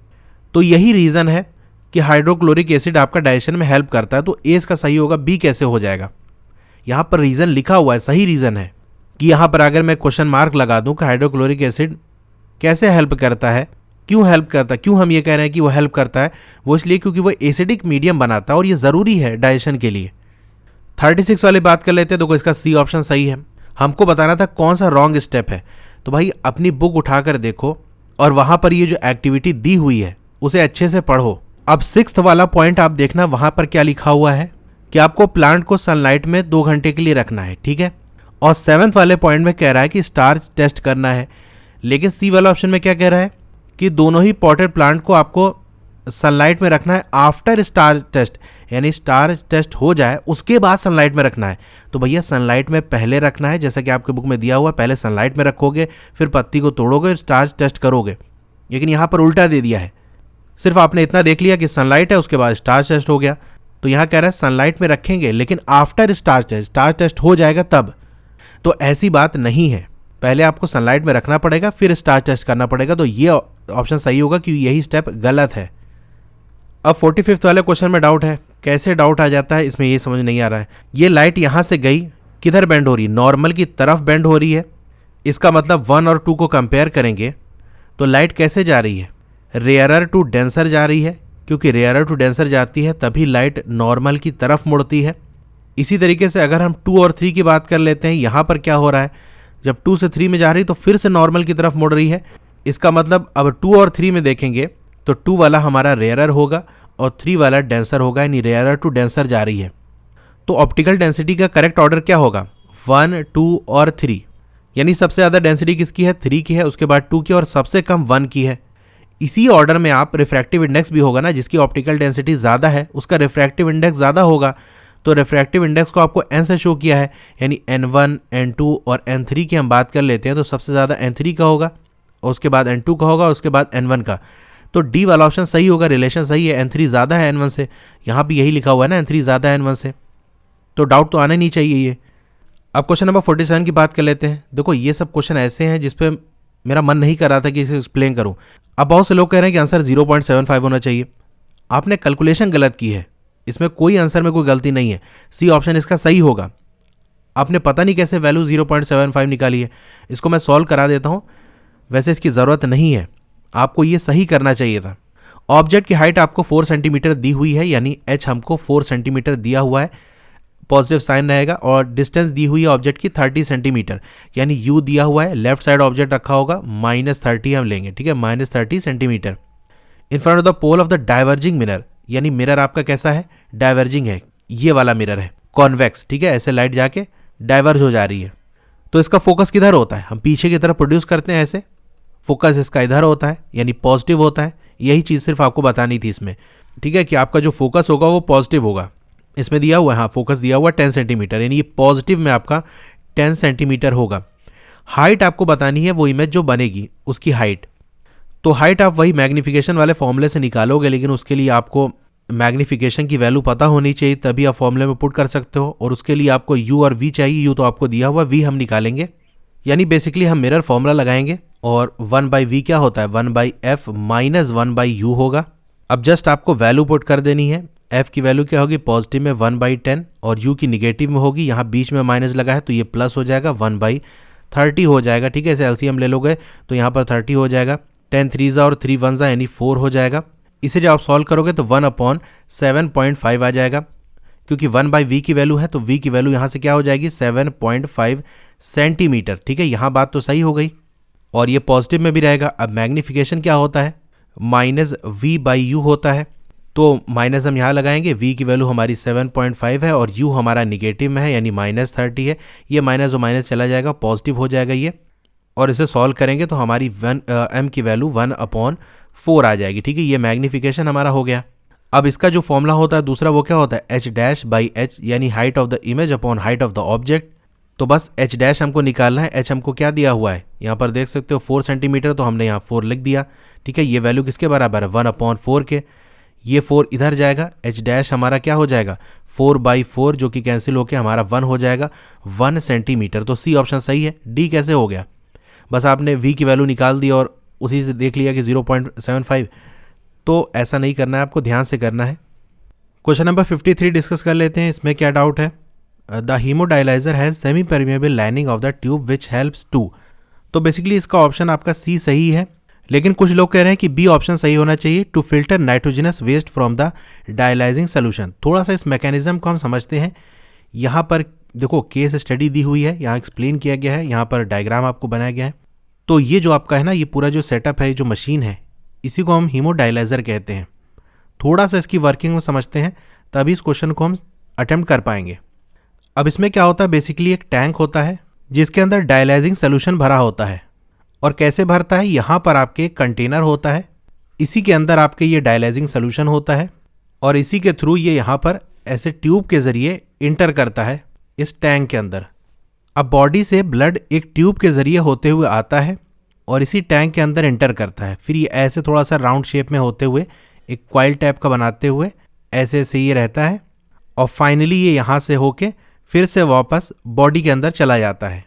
Speaker 1: तो यही रीज़न है कि हाइड्रोक्लोरिक एसिड आपका डाइजेशन में हेल्प करता है। तो ए इसका सही होगा, बी कैसे हो जाएगा? यहाँ पर रीज़न लिखा हुआ है, सही रीज़न है कि यहाँ पर अगर मैं क्वेश्चन मार्क लगा दूँ कि हाइड्रोक्लोरिक एसिड कैसे हेल्प करता है, क्यों हेल्प करता है, क्यों हम ये कह रहे हैं कि वो हेल्प करता है, वो इसलिए क्योंकि वो एसिडिक मीडियम बनाता है और ये ज़रूरी है डाइजेशन के लिए। 36 वाली बात कर लेते हैं। तो इसका सी ऑप्शन सही है। हमको बताना था कौन सा रॉन्ग स्टेप है। तो भाई अपनी बुक उठाकर देखो और वहाँ पर ये जो एक्टिविटी दी हुई है उसे अच्छे से पढ़ो। अब 6th वाला पॉइंट आप देखना, वहाँ पर क्या लिखा हुआ है कि आपको प्लांट को सनलाइट में 2 घंटे के लिए रखना है, ठीक है। और 7th वाले पॉइंट में कह रहा है कि स्टार्च टेस्ट करना है। लेकिन सी वाला ऑप्शन में क्या कह रहा है कि दोनों ही पॉटेड प्लांट को आपको सनलाइट में रखना है आफ्टर स्टार्च टेस्ट, यानी स्टार्च टेस्ट हो जाए उसके बाद सनलाइट में रखना है। तो भैया सनलाइट में पहले रखना है, जैसा कि आपके बुक में दिया हुआ, पहले सनलाइट में रखोगे, फिर पत्ती को तोड़ोगे, स्टार्च टेस्ट करोगे। लेकिन यहाँ पर उल्टा दे दिया है। सिर्फ आपने इतना देख लिया कि सनलाइट है, उसके बाद स्टार्च टेस्ट हो गया। तो यहाँ कह रहा है सनलाइट में रखेंगे लेकिन आफ्टर स्टार्च टेस्ट हो जाएगा तब। तो ऐसी बात नहीं है, पहले आपको सनलाइट में रखना पड़ेगा, फिर स्टार्च टेस्ट करना पड़ेगा। तो ये ऑप्शन सही होगा क्योंकि यही स्टेप गलत है। अब 45th वाले क्वेश्चन में डाउट है। कैसे डाउट आ जाता है इसमें ये समझ नहीं आ रहा है। ये लाइट यहाँ से गई, किधर बेंड हो रही है? नॉर्मल की तरफ बेंड हो रही है। इसका मतलब 1 और 2 को कंपेयर करेंगे तो लाइट कैसे जा रही है? रेयरर टू डेंसर जा रही है, क्योंकि रेयरर टू डेंसर जाती है तभी लाइट नॉर्मल की तरफ मुड़ती है। इसी तरीके से अगर हम 2 और 3 की बात कर लेते हैं, यहाँ पर क्या हो रहा है, जब 2 से 3 में जा रही तो फिर से नॉर्मल की तरफ मुड़ रही है। इसका मतलब अब 2 और 3 में देखेंगे तो 2 वाला हमारा रेयरर होगा और 3 वाला डेंसर होगा, यानी रेयरर टू डेंसर जा रही है। तो ऑप्टिकल डेंसिटी का करेक्ट ऑर्डर क्या होगा? 1, 2 और 3, यानी सबसे ज़्यादा डेंसिटी किसकी है? 3 की है, उसके बाद 2 की और सबसे कम 1 की है। इसी ऑर्डर में आप रिफ्रैक्टिव इंडेक्स भी होगा ना, जिसकी ऑप्टिकल डेंसिटी ज़्यादा है उसका रिफ्रैक्टिव इंडेक्स ज़्यादा होगा। तो रिफ्रैक्टिव इंडेक्स को आपको n से शो किया है, यानी n1, n2 और n3 की हम बात कर लेते हैं तो सबसे ज़्यादा n3 का होगा, और उसके बाद n2 का होगा, उसके बाद n1 का। तो डी वाला ऑप्शन सही होगा, रिलेशन सही है, n3 ज़्यादा है n1 से। यहाँ भी यही लिखा हुआ है ना, n3 ज़्यादा है n1 से। तो डाउट तो आना नहीं चाहिए ये। अब क्वेश्चन नंबर 47 की बात कर लेते हैं। देखो ये सब क्वेश्चन ऐसे हैं जिस पे मेरा मन नहीं कर रहा था कि इसे एक्सप्लेन करूँ। अब बहुत से लोग कह रहे हैं कि आंसर 0.75 होना चाहिए। आपने कैलकुलेशन गलत की है, इसमें कोई आंसर में कोई गलती नहीं है। सी ऑप्शन इसका सही होगा। आपने पता नहीं कैसे वैल्यू 0.75 निकाली है, इसको मैं सॉल्व करा देता हूँ। वैसे इसकी ज़रूरत नहीं है, आपको ये सही करना चाहिए था। ऑब्जेक्ट की हाइट आपको 4 सेंटीमीटर दी हुई है, यानी h हमको 4 सेंटीमीटर दिया हुआ है, पॉजिटिव साइन रहेगा। और डिस्टेंस दी हुई है ऑब्जेक्ट की 30 सेंटीमीटर, यानी u दिया हुआ है, लेफ्ट साइड ऑब्जेक्ट रखा होगा, -30 हम लेंगे, ठीक है, -30 centimetre. In front of the pole of the diverging mirror, यानी मिरर आपका कैसा है? डाइवर्जिंग है, ये वाला मिरर है, कॉन्वेक्स, ठीक है, ऐसे लाइट जाके डाइवर्ज हो जा रही है। तो इसका फोकस किधर होता है? हम पीछे की तरफ प्रोड्यूस करते हैं, ऐसे फोकस इसका इधर होता है, यानी पॉजिटिव होता है। यही चीज़ सिर्फ आपको बतानी थी इसमें, ठीक है, कि आपका जो फोकस होगा वो पॉजिटिव होगा। इसमें दिया हुआ है, हाँ, फोकस दिया हुआ 10 सेंटीमीटर, यानी ये पॉजिटिव में आपका 10 सेंटीमीटर होगा। हाइट आपको बतानी है, वो इमेज जो बनेगी उसकी हाइट। तो हाइट आप वही मैग्नीफिकेशन वाले फॉर्मूले से निकालोगे, लेकिन उसके लिए आपको मैग्नीफिकेशन की वैल्यू पता होनी चाहिए, तभी आप फॉर्मूले में पुट कर सकते हो। और उसके लिए आपको u और v चाहिए। u तो आपको दिया हुआ, v हम निकालेंगे, यानी बेसिकली हम मिरर फॉर्मूला लगाएंगे। और 1/v क्या होता है? 1/f माइनस 1/u होगा। अब जस्ट आपको वैल्यू पुट कर देनी है। f की वैल्यू क्या होगी? पॉजिटिव में 1/10 और u की निगेटिव में होगी, यहाँ बीच में माइनस लगा है तो ये प्लस हो जाएगा, 1/30 हो जाएगा, ठीक है। इसे एलसीएम ले लोगे तो यहाँ पर 30 हो जाएगा, 10 3 और 3 1 यानी 4 हो जाएगा। इसे जब आप सॉल्व करोगे तो 1/7.5 आ जाएगा, क्योंकि 1/v की वैल्यू है तो v की वैल्यू यहाँ से क्या हो जाएगी? 7.5 सेंटीमीटर, ठीक है। यहाँ बात तो सही हो गई और ये पॉजिटिव में भी रहेगा। अब मैग्नीफिकेशन क्या होता है? -v/u होता है, तो माइनस हम यहाँ लगाएंगे। v की वैल्यू हमारी 7.5 है और u हमारा निगेटिव में है, यानी -30 है। ये माइनस और माइनस चला जाएगा, पॉजिटिव हो जाएगा ये। और इसे सॉल्व करेंगे तो हमारी m की वैल्यू 1/4 आ जाएगी, ठीक है। ये मैग्नीफिकेशन हमारा हो गया। अब इसका जो फॉर्मूला होता है दूसरा, वो क्या होता है? h'/h, यानी height of the image upon height of the object. तो बस h' हमको निकालना है। h हमको क्या दिया हुआ है? यहाँ पर देख सकते हो 4 सेंटीमीटर, तो हमने यहाँ 4 लिख दिया, ठीक है। ये वैल्यू किसके बराबर है? 1/4 के, ये 4 इधर जाएगा, h डैश हमारा क्या हो जाएगा 4/4 जो कि कैंसिल होकर हमारा 1 हो जाएगा 1 सेंटीमीटर। तो सी ऑप्शन सही है। डी कैसे हो गया? बस आपने v की वैल्यू निकाल दी और उसी से देख लिया कि 0.75। तो ऐसा नहीं करना है, आपको ध्यान से करना है। क्वेश्चन नंबर 53 डिस्कस कर लेते हैं। इसमें क्या डाउट है? The hemodialyser has semi permeable lining of the tube which helps to. तो बेसिकली इसका ऑप्शन आपका सी सही है, लेकिन कुछ लोग कह रहे हैं कि बी ऑप्शन सही होना चाहिए, to filter nitrogenous waste from the dialysing solution. थोड़ा सा इस मैकेनिज्म को हम समझते हैं। यहाँ पर देखो केस स्टडी दी हुई है, यहाँ एक्सप्लेन किया गया है, यहाँ पर डायग्राम आपको बनाया गया है। तो ये जो आपका है ना, ये पूरा जो सेटअप है, जो मशीन है, इसी को हम हीमोडायलाइजर कहते हैं। थोड़ा सा इसकी वर्किंग में समझते हैं, तभी इस क्वेश्चन को हम अटेम्प्ट कर पाएंगे। अब इसमें क्या होता है, बेसिकली एक टैंक होता है जिसके अंदर डायलाइजिंग सोल्यूशन भरा होता है। और कैसे भरता है? यहाँ पर आपके एक कंटेनर होता है, इसी के अंदर आपके ये डायलाइजिंग सोल्यूशन होता है और इसी के थ्रू ये यहाँ पर ऐसे ट्यूब के ज़रिए इंटर करता है इस टैंक के अंदर। अब बॉडी से ब्लड एक ट्यूब के ज़रिए होते हुए आता है और इसी टैंक के अंदर इंटर करता है। फिर ये ऐसे थोड़ा सा राउंड शेप में होते हुए एक क्वाइल टाइप का बनाते हुए ऐसे ऐसे ये रहता है और फाइनली ये यहाँ से होके फिर से वापस बॉडी के अंदर चला जाता है।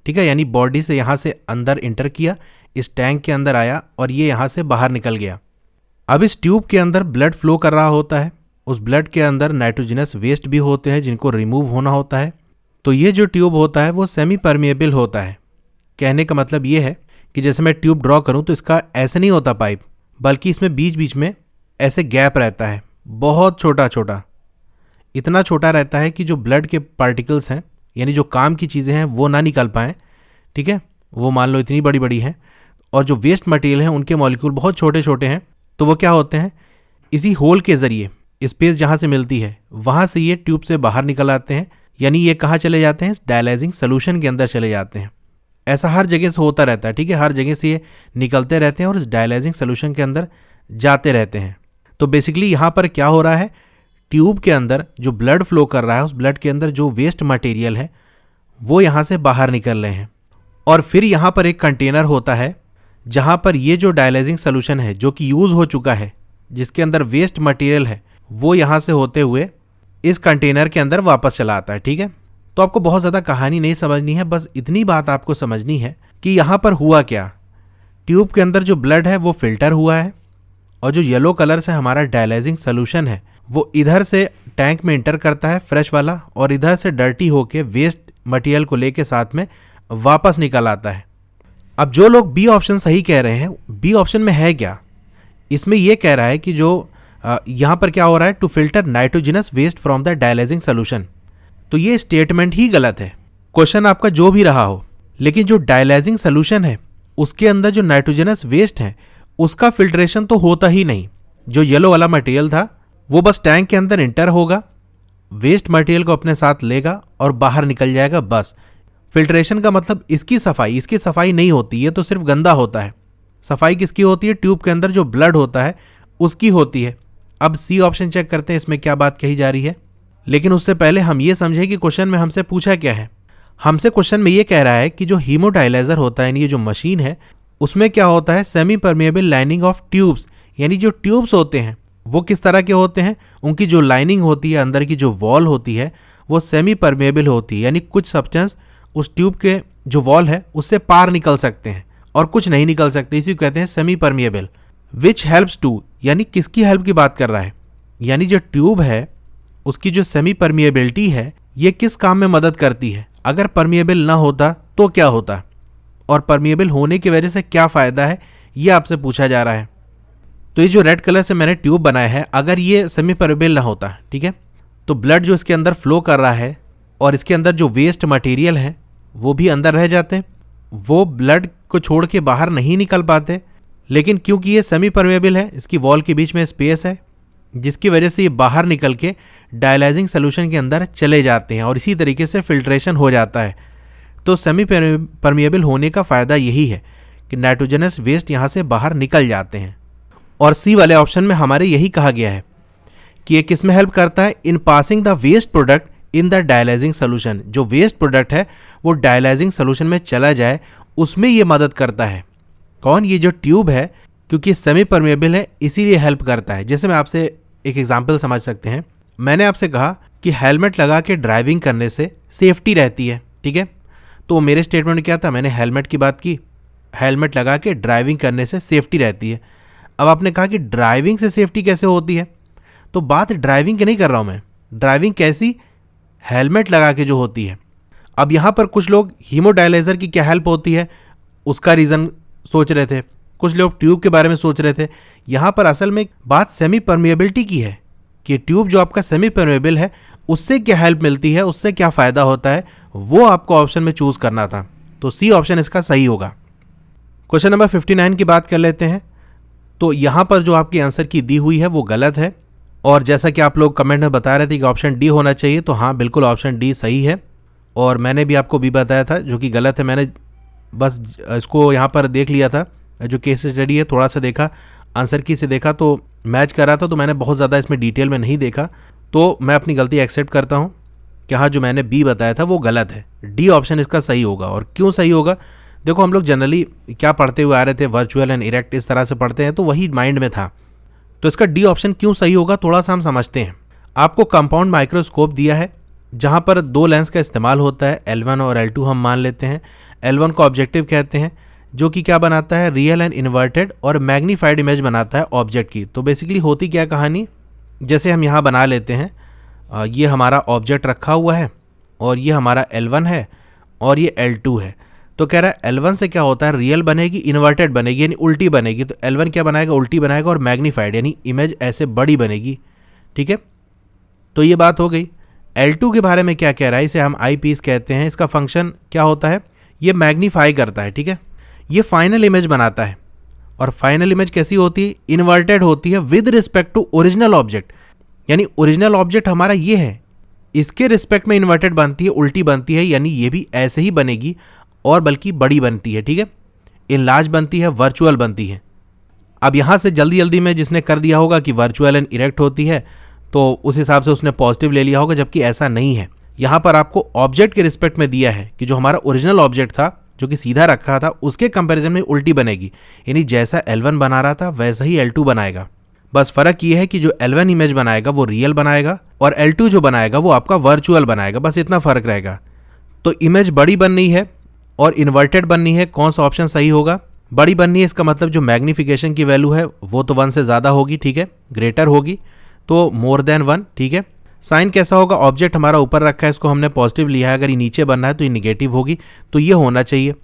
Speaker 1: ठीक है, यानी बॉडी से यहाँ से अंदर इंटर किया, इस टैंक के अंदर आया और ये यहाँ से बाहर निकल गया। अब इस ट्यूब के अंदर ब्लड फ्लो कर रहा होता है, उस ब्लड के अंदर नाइट्रोजनस वेस्ट भी होते हैं जिनको रिमूव होना होता है। तो ये जो ट्यूब होता है वो सेमी परमेबल होता है। कहने का मतलब ये है कि जैसे मैं ट्यूब ड्रॉ करूँ तो इसका ऐसे नहीं होता पाइप, बल्कि इसमें बीच बीच में ऐसे गैप रहता है, बहुत छोटा छोटा, इतना छोटा रहता है कि जो ब्लड के पार्टिकल्स हैं, यानी जो काम की चीज़ें हैं, वो ना निकल पाएँ। ठीक है, वो मान लो इतनी बड़ी बड़ी हैं और जो वेस्ट मटेरियल हैं उनके मॉलिक्यूल बहुत छोटे छोटे हैं। तो वो क्या होते हैं, इसी होल के ज़रिए स्पेस जहाँ से मिलती है वहाँ से ये ट्यूब से बाहर निकल आते हैं, यानी ये कहाँ चले जाते हैं, इस डायलाइजिंग सोल्यूशन के अंदर चले जाते हैं। ऐसा हर जगह से होता रहता है। ठीक है, हर जगह से ये निकलते रहते हैं और इस डायलाइजिंग सोल्यूशन के अंदर जाते रहते हैं। तो बेसिकली यहाँ पर क्या हो रहा है, ट्यूब के अंदर जो ब्लड फ्लो कर रहा है, उस ब्लड के अंदर जो वेस्ट मटेरियल है वो यहाँ से बाहर निकल रहे हैं और फिर यहाँ पर एक कंटेनर होता है जहाँ पर ये जो डायलाइजिंग सोल्यूशन है जो कि यूज़ हो चुका है, जिसके अंदर वेस्ट मटेरियल है, वो यहाँ से होते हुए इस कंटेनर के अंदर वापस चला आता है। ठीक है, तो आपको बहुत ज़्यादा कहानी नहीं समझनी है, बस इतनी बात आपको समझनी है कि यहाँ पर हुआ क्या। ट्यूब के अंदर जो ब्लड है वो फिल्टर हुआ है और जो येलो कलर से हमारा डायलाइजिंग सोल्यूशन है वो इधर से टैंक में इंटर करता है फ्रेश वाला और इधर से डर्टी होके वेस्ट मटेरियल को लेके साथ में वापस निकल आता है। अब जो लोग बी ऑप्शन सही कह रहे हैं, बी ऑप्शन में है क्या, इसमें यह कह रहा है कि जो यहाँ पर क्या हो रहा है, to filter nitrogenous waste from the dialysing solution. तो ये स्टेटमेंट ही गलत है, क्वेश्चन आपका जो भी रहा हो, लेकिन जो डायलाइजिंग सोल्यूशन है उसके अंदर जो नाइट्रोजनस वेस्ट है उसका फिल्ट्रेशन तो होता ही नहीं। जो येलो वाला मटेरियल था वो बस टैंक के अंदर इंटर होगा, वेस्ट मटेरियल को अपने साथ लेगा और बाहर निकल जाएगा, बस। फिल्ट्रेशन का मतलब इसकी सफाई नहीं होती है, तो सिर्फ गंदा होता है। सफाई किसकी होती है, ट्यूब के अंदर जो ब्लड होता है उसकी होती है। अब सी ऑप्शन चेक करते हैं इसमें क्या बात कही जा रही है, लेकिन उससे पहले हम ये समझें कि क्वेश्चन में हमसे पूछा क्या है। हमसे क्वेश्चन में ये कह रहा है कि जो हीमोडायलाइजर होता है, यानी ये जो मशीन है, उसमें क्या होता है, semi permeable lining of tubes, यानी जो ट्यूब्स होते हैं वो किस तरह के होते हैं, उनकी जो लाइनिंग होती है, अंदर की जो वॉल होती है वो सेमी परमेबल होती है, यानी कुछ सब्सटेंस उस ट्यूब के जो वॉल है उससे पार निकल सकते हैं और कुछ नहीं निकल सकते, इसी को कहते हैं semi permeable. Which helps to, यानी किसकी हेल्प की बात कर रहा है, यानी जो ट्यूब है उसकी जो सेमी परमिएबिलिटी है ये किस काम में मदद करती है। अगर परमिएबल ना होता तो क्या होता, और परमिएबल होने की वजह से क्या फ़ायदा है, ये आपसे पूछा जा रहा है। तो ये जो रेड कलर से मैंने ट्यूब बनाया है, अगर ये सेमी परमेबल ना होता, ठीक है, तो ब्लड जो इसके अंदर फ्लो कर रहा है और इसके अंदर जो वेस्ट मटेरियल है वो भी अंदर रह जाते, वो ब्लड को छोड़ के बाहर नहीं निकल पाते। लेकिन क्योंकि ये सेमी परमेबल है, इसकी वॉल के बीच में स्पेस है, जिसकी वजह से ये बाहर निकल के डायलाइजिंग सोल्यूशन के अंदर चले जाते हैं और इसी तरीके से फिल्ट्रेशन हो जाता है। तो सेमी परमेबल होने का फ़ायदा यही है कि नाइट्रोजनस वेस्ट यहाँ से बाहर निकल जाते हैं। और सी वाले ऑप्शन में हमारे यही कहा गया है कि ये किस में हेल्प करता है, in passing the waste product in the dialysing solution. जो वेस्ट प्रोडक्ट है वो डायलाइजिंग सोल्यूशन में चला जाए, उसमें ये मदद करता है। कौन, ये जो ट्यूब है क्योंकि सेमी परमेबल है इसीलिए हेल्प करता है। जैसे मैं आपसे एक एग्जांपल समझ सकते हैं, मैंने आपसे कहा कि हेलमेट लगा के ड्राइविंग करने से सेफ्टी रहती है, ठीक है। तो मेरे स्टेटमेंट में क्या था, मैंने हेलमेट की बात की, हेलमेट लगा के ड्राइविंग करने से सेफ्टी रहती है। अब आपने कहा कि ड्राइविंग से सेफ्टी कैसे होती है, तो बात ड्राइविंग की नहीं कर रहा हूँ मैं, ड्राइविंग कैसी, हेलमेट लगा के जो होती है। अब यहाँ पर कुछ लोग हीमोडायलाइजर की क्या हेल्प होती है उसका रीज़न सोच रहे थे, कुछ लोग ट्यूब के बारे में सोच रहे थे। यहाँ पर असल में बात सेमी परमिएबिलिटी की है कि ट्यूब जो आपका सेमी परमेबल है उससे क्या हेल्प मिलती है, उससे क्या फ़ायदा होता है, वो आपको ऑप्शन में चूज़ करना था। तो सी ऑप्शन इसका सही होगा। क्वेश्चन नंबर 59 की बात कर लेते हैं। तो यहाँ पर जो आपकी आंसर की दी हुई है वो गलत है, और जैसा कि आप लोग कमेंट में बता रहे थे कि ऑप्शन डी होना चाहिए, तो हाँ बिल्कुल ऑप्शन डी सही है। और मैंने भी आपको भी बताया था जो कि गलत है, मैंने बस इसको यहाँ पर देख लिया था, जो केस स्टडी है थोड़ा सा देखा, आंसर की से देखा तो मैच कर रहा था, तो मैंने बहुत ज़्यादा इसमें डिटेल में नहीं देखा, तो मैं अपनी गलती एक्सेप्ट करता हूँ कि हाँ जो मैंने बी बताया था वो गलत है। डी ऑप्शन इसका सही होगा। और क्यों सही होगा, देखो हम लोग जनरली क्या पढ़ते हुए आ रहे थे, वर्चुअल एंड इरेक्ट इस तरह से पढ़ते हैं, तो वही माइंड में था। तो इसका डी ऑप्शन क्यों सही होगा थोड़ा सा हम समझते हैं। आपको कंपाउंड माइक्रोस्कोप दिया है जहाँ पर दो लेंस का इस्तेमाल होता है, L1 और L2 हम मान लेते हैं। L1 को ऑब्जेक्टिव कहते हैं, जो कि क्या बनाता है, रियल एंड इन्वर्टेड और मैग्नीफाइड इमेज बनाता है ऑब्जेक्ट की। तो बेसिकली होती क्या कहानी, जैसे हम यहाँ बना लेते हैं, ये हमारा ऑब्जेक्ट रखा हुआ है और ये हमारा L1 है और ये L2 है। तो कह रहा है L1 से क्या होता है, रियल बनेगी, इन्वर्टेड बनेगी यानी उल्टी बनेगी। तो L1 क्या बनाएगा, उल्टी बनाएगा, और मैग्नीफाइड यानी इमेज ऐसे बड़ी बनेगी, ठीक है। तो ये बात हो गई। L2 के बारे में क्या कह रहा है, इसे हम आई पीस कहते हैं। इसका फंक्शन क्या होता है, ये मैग्नीफाई करता है, ठीक है। ये फाइनल इमेज बनाता है, और फाइनल इमेज कैसी होती है, इन्वर्टेड होती है with respect to original object. यानी ओरिजिनल ऑब्जेक्ट हमारा ये है, इसके रिस्पेक्ट में इन्वर्टेड बनती है, उल्टी बनती है, यानी ये भी ऐसे ही बनेगी और बल्कि बड़ी बनती है, ठीक है। इनलार्ज बनती है, वर्चुअल बनती है। अब यहाँ से जल्दी जल्दी में जिसने कर दिया होगा कि वर्चुअल एंड इरेक्ट होती है, तो उस हिसाब से उसने पॉजिटिव ले लिया होगा, जबकि ऐसा नहीं है। यहाँ पर आपको ऑब्जेक्ट के रिस्पेक्ट में दिया है कि जो हमारा ओरिजिनल ऑब्जेक्ट था जो कि सीधा रखा था, उसके कंपैरिजन में उल्टी बनेगी, यानी जैसा L1 बना रहा था वैसा ही L2 बनाएगा। बस फर्क ये है कि जो L1 इमेज बनाएगा वो रियल बनाएगा, और L2 जो बनाएगा वो आपका वर्चुअल बनाएगा, बस इतना फर्क रहेगा। तो इमेज बड़ी बननी है और इन्वर्टेड बननी है, कौन सा ऑप्शन सही होगा, बड़ी बननी है, इसका मतलब जो मैग्नीफिकेशन की वैल्यू है वो तो 1 से ज़्यादा होगी, ठीक है, ग्रेटर होगी, तो मोर देन 1, ठीक है। साइन कैसा होगा, ऑब्जेक्ट हमारा ऊपर रखा है, इसको हमने पॉजिटिव लिया है, अगर ये नीचे बनना है तो ये निगेटिव होगी, तो ये होना चाहिए।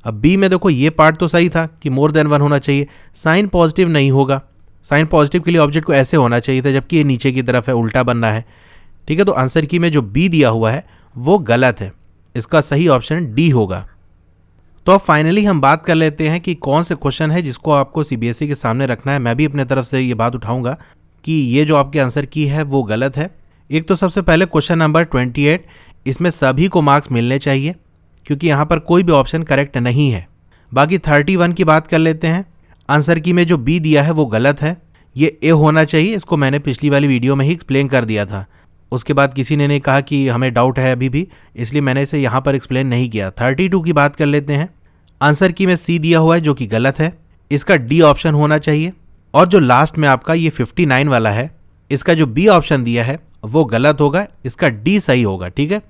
Speaker 1: अब बी में देखो ये पार्ट तो सही था कि मोर देन 1 होना चाहिए, साइन पॉजिटिव नहीं होगा, साइन पॉजिटिव के लिए ऑब्जेक्ट को ऐसे होना चाहिए था, जबकि ये नीचे की तरफ है, उल्टा बनना है, ठीक है। तो आंसर की में जो बी दिया हुआ है वो गलत है, इसका सही ऑप्शन डी होगा। तो अब फाइनली हम बात कर लेते हैं कि कौन से क्वेश्चन है जिसको आपको सीबीएसई के सामने रखना है। मैं भी अपने तरफ से ये बात उठाऊंगा कि ये जो आपके आंसर की है वो गलत है। एक तो सबसे पहले क्वेश्चन नंबर 28, इसमें सभी को मार्क्स मिलने चाहिए क्योंकि यहाँ पर कोई भी ऑप्शन करेक्ट नहीं है। बाकी 31 की बात कर लेते हैं। आंसर की में जो बी दिया है वो गलत है, ये ए होना चाहिए, इसको मैंने पिछली वाली वीडियो में ही एक्सप्लेन कर दिया था। उसके बाद किसी ने नहीं कहा कि हमें डाउट है अभी भी, इसलिए मैंने इसे यहाँ पर एक्सप्लेन नहीं किया। 32 की बात कर लेते हैं। आंसर की में सी दिया हुआ है जो कि गलत है, इसका डी ऑप्शन होना चाहिए। और जो लास्ट में आपका ये 59 वाला है, इसका जो बी ऑप्शन दिया है वो गलत होगा, इसका डी सही होगा, ठीक है।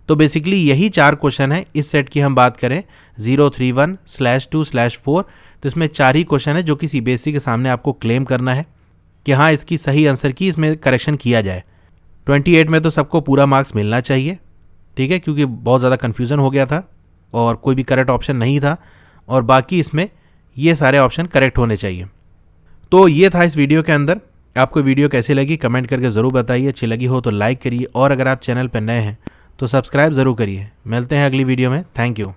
Speaker 1: तो बेसिकली यही 4 क्वेश्चन है। इस सेट की हम बात करें 031/2/4, तो इसमें 4 ही क्वेश्चन है जो कि सीबीएसई के सामने आपको क्लेम करना है कि हाँ इसकी सही आंसर की इसमें करेक्शन किया जाए। 28 में तो सबको पूरा मार्क्स मिलना चाहिए, ठीक है, क्योंकि बहुत ज़्यादा कन्फ्यूज़न हो गया था और कोई भी करेक्ट ऑप्शन नहीं था, और बाकी इसमें ये सारे ऑप्शन करेक्ट होने चाहिए। तो ये था इस वीडियो के अंदर। आपको वीडियो कैसी लगी कमेंट करके ज़रूर बताइए, अच्छी लगी हो तो लाइक करिए, और अगर आप चैनल पर नए हैं तो सब्सक्राइब ज़रूर करिए। मिलते हैं अगली वीडियो में, थैंक यू।